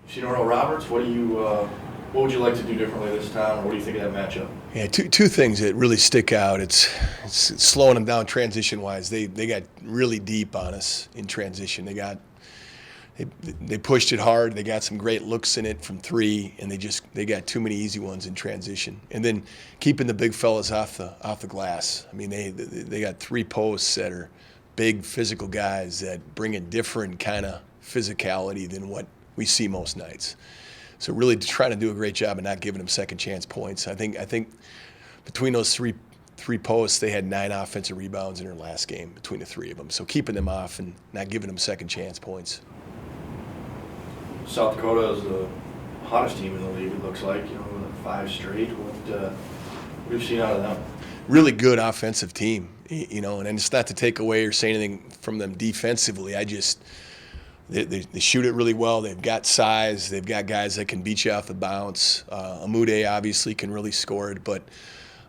You've seen Earl Roberts. What would you like to do differently this time, or what do you think of that matchup? Yeah, two things that really stick out. It's slowing them down transition wise. They got really deep on us in transition. They pushed it hard. They got some great looks in it from three, and they got too many easy ones in transition. And then keeping the big fellas off the glass. I mean, they got three posts that are big physical guys that bring a different kind of physicality than what we see most nights. So really trying to do a great job of not giving them second chance points. I think between those three posts, they had 9 offensive rebounds in their last game between the three of them. So keeping them off and not giving them second chance points. South Dakota is the hottest team in the league, it looks like. 5 straight. What have you seen out of them? Really good offensive team, and it's not to take away or say anything from them defensively. They shoot it really well. They've got size. They've got guys that can beat you off the bounce. Amude obviously can really score it, but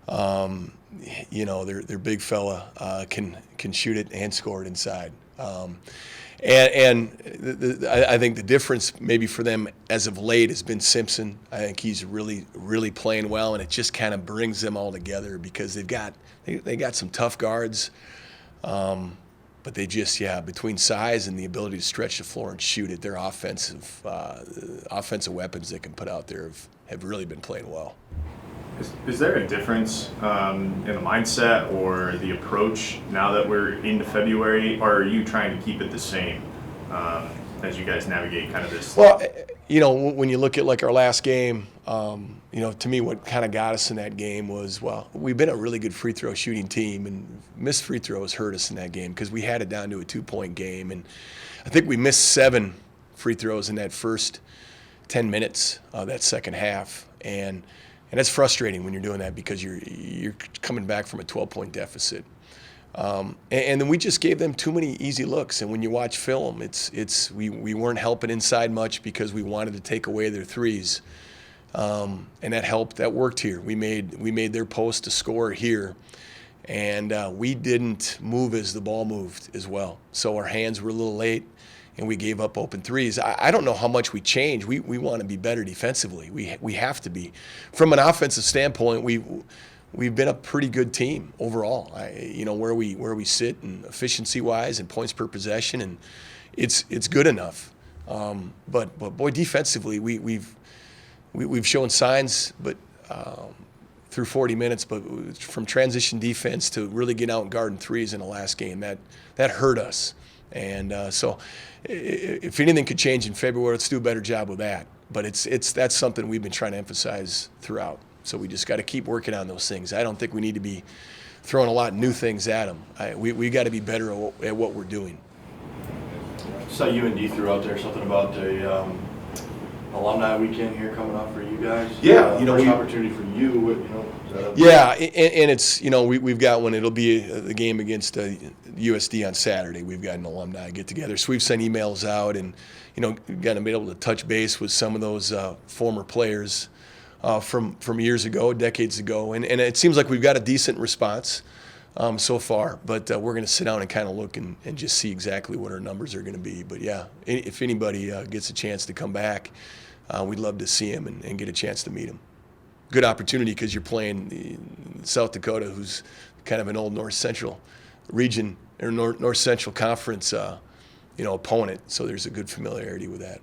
their big fella can shoot it and score it inside. I think the difference maybe for them as of late has been Simpson. I think he's really playing well, and it just kind of brings them all together because they got some tough guards. But they just, between size and the ability to stretch the floor and shoot it, their offensive weapons they can put out there have really been playing well. Is there a difference in the mindset or the approach now that we're into February, or are you trying to keep it the same as you guys navigate kind of this? Well, when you look at like our last game, to me what kind of got us in that game was, we've been a really good free throw shooting team, and missed free throws hurt us in that game because we had it down to a 2-point game, and I think we missed 7 free throws in that first 10 minutes of that second half, and that's frustrating when you're doing that because you're coming back from a 12-point deficit. And then we just gave them too many easy looks. And when you watch film, we weren't helping inside much because we wanted to take away their threes. And that helped. That worked here. We made their post to score here, and we didn't move as the ball moved as well. So our hands were a little late, and we gave up open threes. I don't know how much we changed. We want to be better defensively. We have to be. From an offensive standpoint, we've been a pretty good team overall. Where we sit and efficiency-wise and points per possession, and it's good enough. But boy, defensively, we've shown signs, but through 40 minutes, but from transition defense to really getting out and guarding threes in the last game, that hurt us. And so if anything could change in February, let's do a better job with that. But that's something we've been trying to emphasize throughout. So we just got to keep working on those things. I don't think we need to be throwing a lot of new things at them. We got to be better at what we're doing. I saw UND threw out there something about a alumni weekend here coming up for you guys. Yeah, first opportunity for you. Yeah, and it's we've got one. It'll be the game against USD on Saturday. We've got an alumni get together. So we've sent emails out, and got to be able to touch base with some of those former players from years ago, decades ago, and it seems like we've got a decent response so far. But we're going to sit down and kind of look and just see exactly what our numbers are going to be. But yeah, if anybody gets a chance to come back, we'd love to see him and get a chance to meet him. Good opportunity because you're playing South Dakota, who's kind of an old North Central region or North Central Conference, opponent. So there's a good familiarity with that.